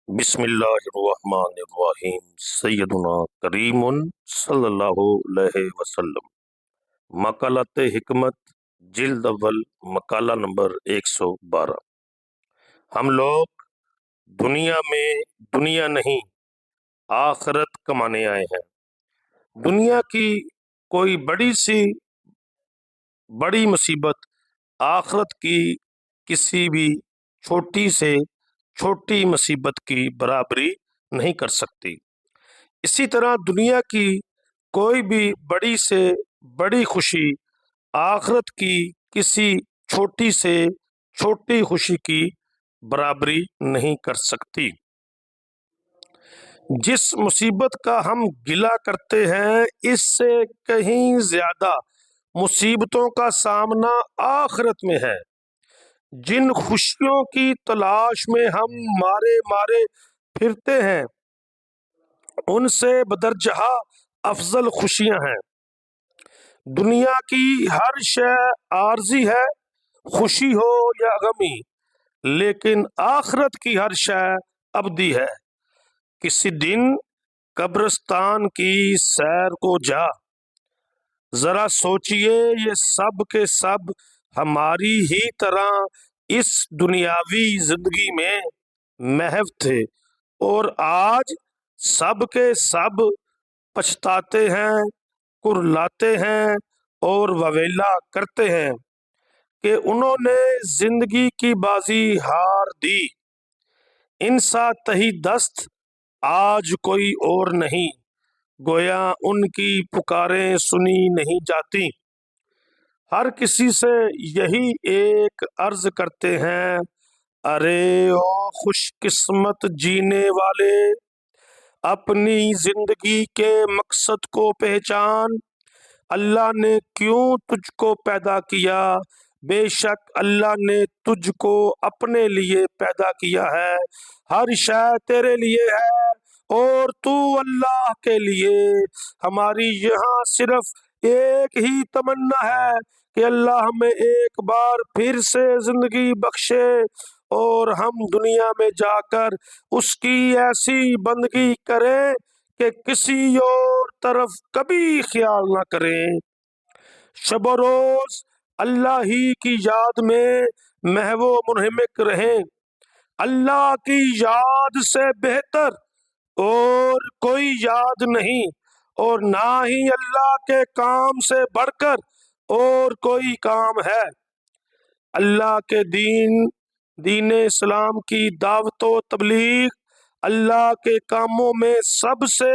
بسم اللہ الرحمن الرحیم سیدنا کریم صلی اللہ علیہ وسلم۔ مقالات حکمت جلد اول مقالہ نمبر 112۔ ہم لوگ دنیا نہیں آخرت کمانے آئے ہیں۔ دنیا کی کوئی بڑی مصیبت آخرت کی کسی بھی چھوٹی سے چھوٹی مصیبت کی برابری نہیں کر سکتی۔ اسی طرح دنیا کی کوئی بھی بڑی سے بڑی خوشی آخرت کی کسی چھوٹی سے چھوٹی خوشی کی برابری نہیں کر سکتی۔ جس مصیبت کا ہم گلہ کرتے ہیں اس سے کہیں زیادہ مصیبتوں کا سامنا آخرت میں ہے۔ جن خوشیوں کی تلاش میں ہم مارے پھرتے ہیں ان سے بدرجہ افضل خوشیاں ہیں۔ دنیا کی ہر شے عارضی ہے، خوشی ہو یا غمی، لیکن آخرت کی ہر شے ابدی ہے۔ کسی دن قبرستان کی سیر کو جا، ذرا سوچئے یہ سب کے سب ہماری ہی طرح اس دنیاوی زندگی میں محو تھے، اور آج سب کے سب پچھتاتے ہیں، کرلاتے ہیں اور وویلا کرتے ہیں کہ انہوں نے زندگی کی بازی ہار دی۔ ان سا تہی دست آج کوئی اور نہیں، گویا ان کی پکاریں سنی نہیں جاتی۔ ہر کسی سے یہی ایک عرض کرتے ہیں، ارے او خوش قسمت جینے والے، اپنی زندگی کے مقصد کو پہچان۔ اللہ نے کیوں تجھ کو پیدا کیا؟ بے شک اللہ نے تجھ کو اپنے لیے پیدا کیا ہے۔ ہر شے تیرے لیے ہے اور تو اللہ کے لیے۔ ہماری یہاں صرف ایک ہی تمنا ہے کہ اللہ ہمیں ایک بار پھر سے زندگی بخشے اور ہم دنیا میں جا کر اس کی ایسی بندگی کریں کہ کسی اور طرف کبھی خیال نہ کریں۔ شب و روز اللہ ہی کی یاد میں محو و منہمک رہیں۔ اللہ کی یاد سے بہتر اور کوئی یاد نہیں، اور نہ ہی اللہ کے کام سے بڑھ کر اور کوئی کام ہے۔ اللہ کے دین اسلام کی دعوت و تبلیغ اللہ کے کاموں میں سب سے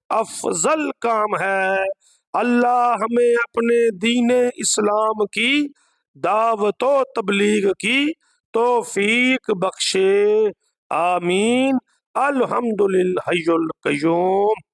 افضل کام ہے۔ اللہ ہمیں اپنے دین اسلام کی دعوت و تبلیغ کی توفیق بخشے، آمین۔ الحمدللہ الحی القیوم۔